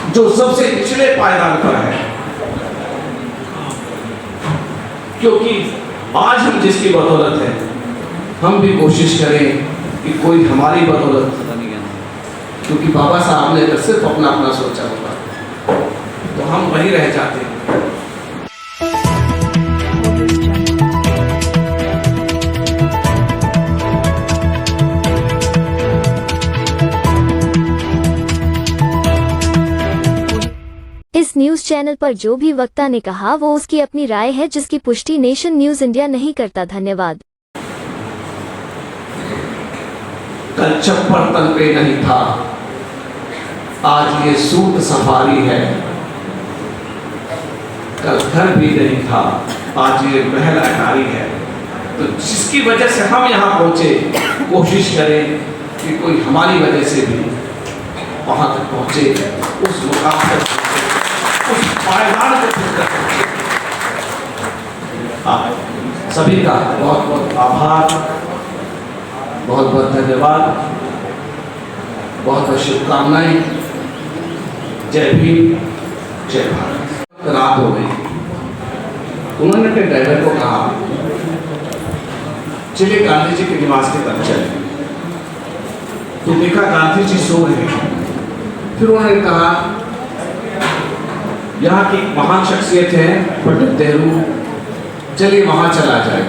जो सबसे पिछले पायदान पर है। क्योंकि आज हम जिसकी बदौलत है, हम भी कोशिश करें कि कोई हमारी बदौलत, क्योंकि बाबा साहब ने तो सिर्फ अपना अपना सोचा होगा, तो हम वही रह जाते हैं। इस न्यूज चैनल पर जो भी वक्ता ने कहा वो उसकी अपनी राय है, जिसकी पुष्टि नेशन न्यूज इंडिया नहीं करता। धन्यवाद। कल चप्पल तन पे नहीं था, आज ये सूट सफारी है। कल घर भी नहीं था, आज ये महल अटारी है। तो जिसकी वजह से हम यहाँ पहुंचे, कोशिश करें कि कोई हमारी वजह से भी वहां तक पहुंचे, उस मुकाम तक पहुंचे, उस पायदान को तक पहुंचे। सभी का बहुत बहुत आभार, बहुत बहुत धन्यवाद, बहुत बहुत शुभकामनाएं। जय भीम, जय भारत। रात हो गई, उन्होंने अपने ड्राइवर को कहा चलिए गांधी जी के निवास की तरफ चले। तो देखा गांधी जी सो रहे हैं। फिर उन्होंने कहा यहाँ की महान शख्सियत है पंडित नेहरू, चलिए वहां चला जाए।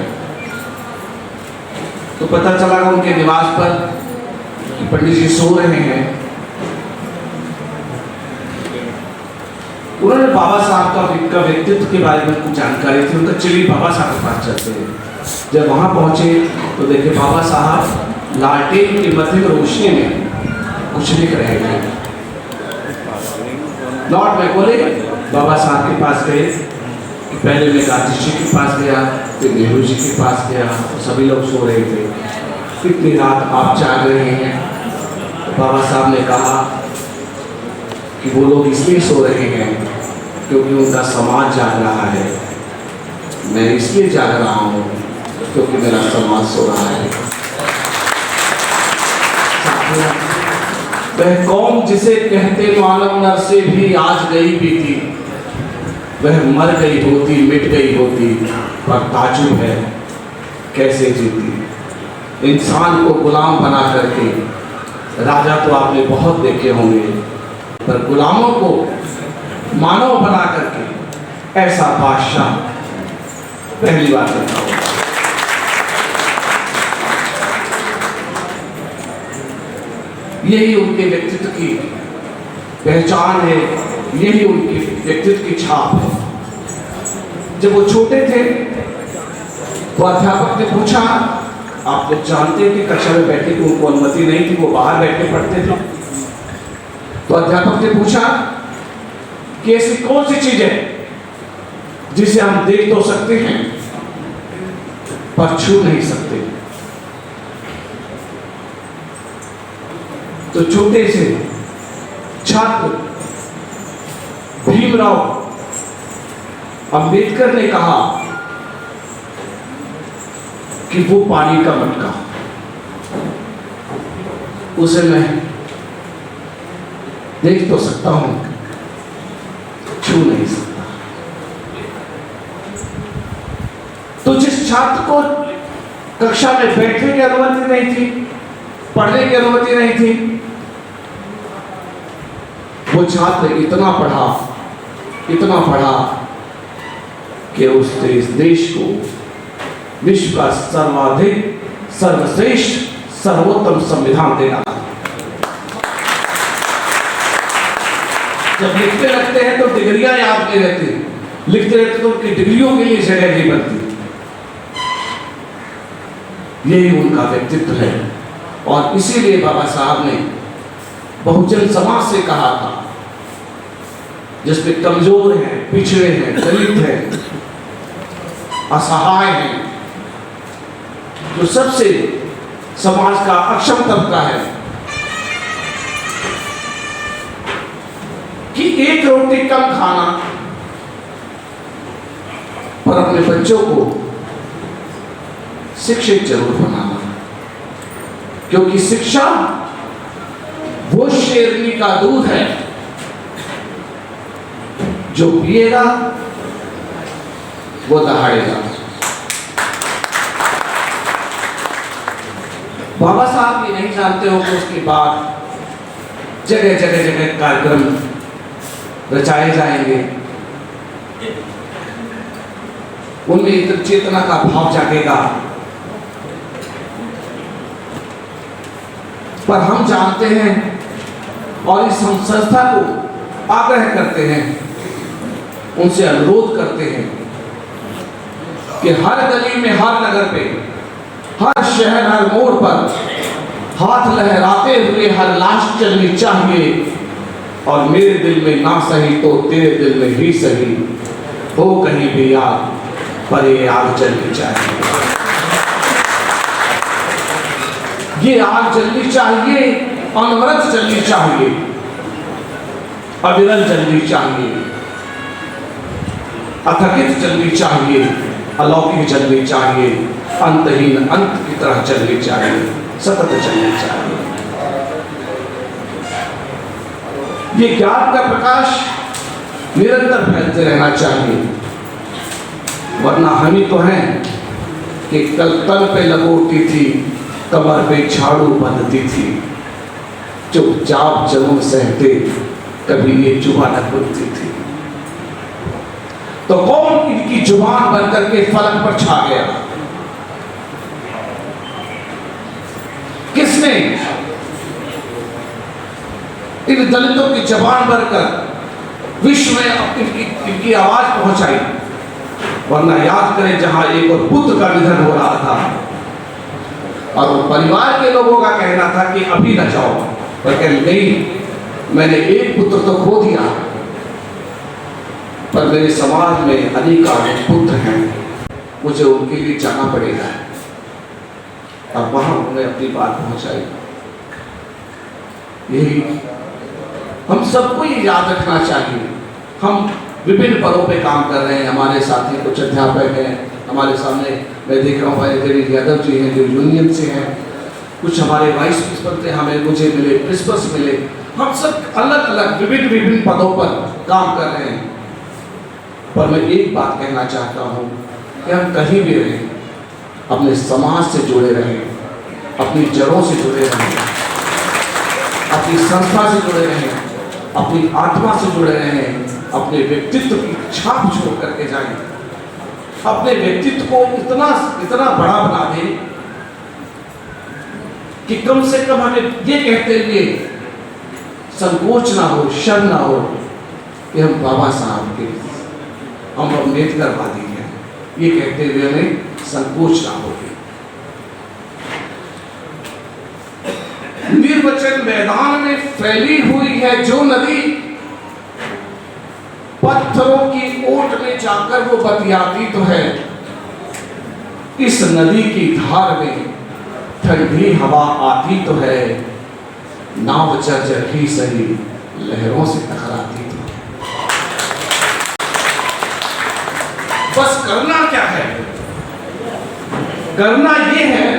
तो पता चला उनके निवास पर कि पंडित जी सो रहे हैं। उन्होंने बाबा साहब का व्यक्तित्व के बारे में कुछ जानकारी थी, उनका चलिए बाबा साहब के पास चलते हैं। जब वहां पहुंचे तो देखे बाबा साहब लालटेन की मध्यम रोशनी में कुछ लिख रहे थे। लॉर्ड मैकॉले बाबा साहब के पास गए। पहले मैं गांधी जी के पास गया, फिर नेहरू जी के पास गया, सभी लोग सो रहे थे। कितनी रात आप जाग रहे हैं? बाबा साहब ने कहा कि वो लोग इसलिए सो रहे हैं क्योंकि उनका समाज जाग रहा है। मैं इसलिए जाग रहा हूँ क्योंकि मेरा समाज सो रहा है। वह कौम जिसे कहते मानव नर से भी आज गई भी थी, वह मर गई होती, मिट गई होती, पर ताजुब है कैसे जीती। इंसान को गुलाम बना करके राजा तो आपने बहुत देखे होंगे, पर गुलामों को मानव बना करके ऐसा बादशाह पहली बार देखा होगा। यही उनके व्यक्तित्व की पहचान है, यही उनके व्यक्तित्व की छाप है। जब वो छोटे थे तो अध्यापक ने पूछा, आप लोग जानते हैं कि कक्षा में बैठने की उनको अनुमति नहीं थी, वो बाहर बैठ के पढ़ते थे। तो अध्यापक ने पूछा कि ऐसी कौन सी चीज है जिसे हम देख तो सकते हैं पर छू नहीं सकते। तो छोटे से छात्र भीमराव अंबेडकर ने कहा कि वो पानी का मटका, उसे मैं देख तो सकता हूं, छू नहीं सकता। तो जिस छात्र को कक्षा में बैठने की अनुमति नहीं थी, पढ़ने की अनुमति नहीं थी, वो छात्र इतना पढ़ा कि उसने इस देश को विश्व का सर्वाधिक सर्वश्रेष्ठ सर्वोत्तम संविधान देना। जब लिखते लगते हैं तो डिग्रियां याद नहीं रहती, लिखते रहते तो उनकी डिग्रियों के लिए जगह नहीं बनती। यही उनका व्यक्तित्व है और इसीलिए बाबा साहब ने बहुजन समाज से कहा था, जिसपे कमजोर हैं, पिछड़े हैं, दलित हैं, असहाय हैं, जो सबसे समाज का अक्षम तबका है, कि एक रोटी कम खाना पर अपने बच्चों को शिक्षित जरूर बनाना, क्योंकि शिक्षा वो शेरनी का दूध है जो पिएगा वो दहाड़ेगा। बाबा साहब ये नहीं जानते हो कि उसके बाद जगह जगह जगह कार्यक्रम रचाए जाएंगे, उनमें इतर चेतना का भाव जागेगा। पर हम जानते हैं और इस हम संस्था को आग्रह करते हैं, उनसे अनुरोध करते हैं कि हर गली में, हर नगर पे, हर शहर, हर मोड़ पर हाथ लहराते हुए हर लाश चलनी चाहिए। और मेरे दिल में ना सही तो तेरे दिल में ही सही, हो कहीं भी आग पर ये आग जलनी चाहिए। ये आग जलनी चाहिए, अनवरत जलनी चाहिए, अविरल जलनी चाहिए, अथकित जलनी चाहिए, अलौकिक जलनी चाहिए, अंतहीन अंत की तरह चलनी चाहिए, सतत चलनी चाहिए। ये ज्ञान का प्रकाश निरंतर फैलते रहना चाहिए, वरना हम ही तो हैं कि कल तन पे लगोटी थी, कमर पे झाड़ू बंधती थी, चुपचाप जुल्म सहते, कभी ये जुबान न खुलती थी। तो कौन इनकी जुबान बनकर के फलक पर छा गया? किसने इन दलितों की जबान बनकर विश्व में इनकी आवाज पहुंचाई? वरना याद करें, जहां एक और पुत्र का निधन हो रहा था और वो परिवार के लोगों का कहना था कि अभी न जाओ, पर नहीं, मैंने एक पुत्र तो खो दिया, पर मेरे समाज में अनेकानेक पुत्र हैं, मुझे उनके लिए जाना पड़ेगा। और वहां उन्होंने अपनी बात पहुंचाई। यही हम सबको ये याद रखना चाहिए। हम विभिन्न पदों पे काम कर रहे हैं, हमारे साथी कुछ अध्यापक हैं, हमारे सामने मैं देख रहा हूँ भाई देवी यादव जी हैं जो यूनियन से हैं, कुछ हमारे वाइस प्रिंसिपल थे, हमें मुझे मिले, प्रिंसिपल्स मिले। हम सब अलग अलग विभिन्न पदों पर काम कर रहे हैं। पर मैं एक बात कहना चाहता हूँ कि हम कहीं भी रहें, अपने समाज से जुड़े रहें, अपनी जड़ों से जुड़े रहें, अपनी संस्था से जुड़े रहें, अपनी आत्मा से जुड़े रहें, अपने व्यक्तित्व की छाप छोड़ करके जाएं, अपने व्यक्तित्व को इतना बड़ा बना दें कि कम से कम हमें ये कहते हुए संकोच ना हो, शर्म ना हो कि हम बाबा साहब के, हम अम्बेडकरवादी हैं, ये कहते हुए हमें संकोच ना हो। निर्वचन मैदान में फैली हुई है जो नदी, पत्थरों की ओट में जाकर वो बतियाती तो है। इस नदी की धार में ठंडी हवा आती तो है, नाव चर्चर ही सही लहरों से टकराती तो है। बस करना क्या है? करना ये है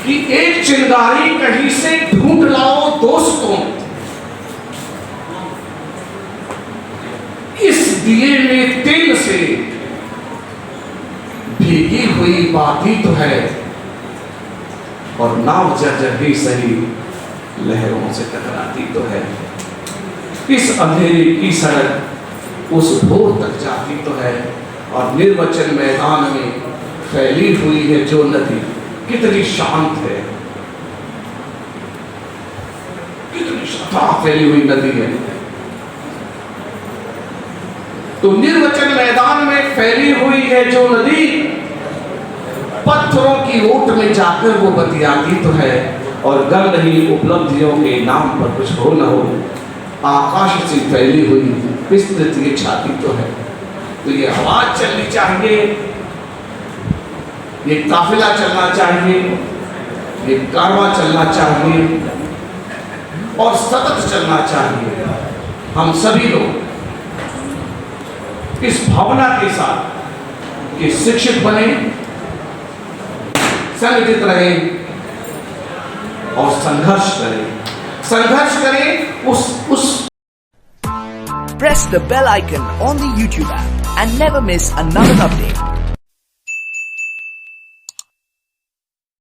कि एक चिंगारी कहीं से ढूंढ लाओ दोस्तों, इस दिए में तेल से भीगी हुई बाती तो है, और नाव जर्जर ही सही लहरों से टकराती तो है। इस अंधेरे की सड़क उस भोर तक जाती तो है, और निर्वचन मैदान में फैली हुई है जो नदी कितनी शांत है, कितनी शांत फैली हुई नदी है। तो निर्वचन मैदान में फैली हुई है जो नदी, पत्थरों की ओट में जाकर वो बतियाती तो है, और गम नहीं उपलब्धियों के नाम पर कुछ हो न हो, आकाश से फैली हुई विस्तृत ये छाती तो है। तो ये आवाज चलनी चाहिए, ये काफिला चलना चाहिए, ये कारवां चलना चाहिए, और सतत चलना चाहिए। हम सभी लोग इस भावना के साथ कि शिक्षित बने, संगठित रहें और संघर्ष करें। उस press the bell icon on the YouTube app and never miss another update.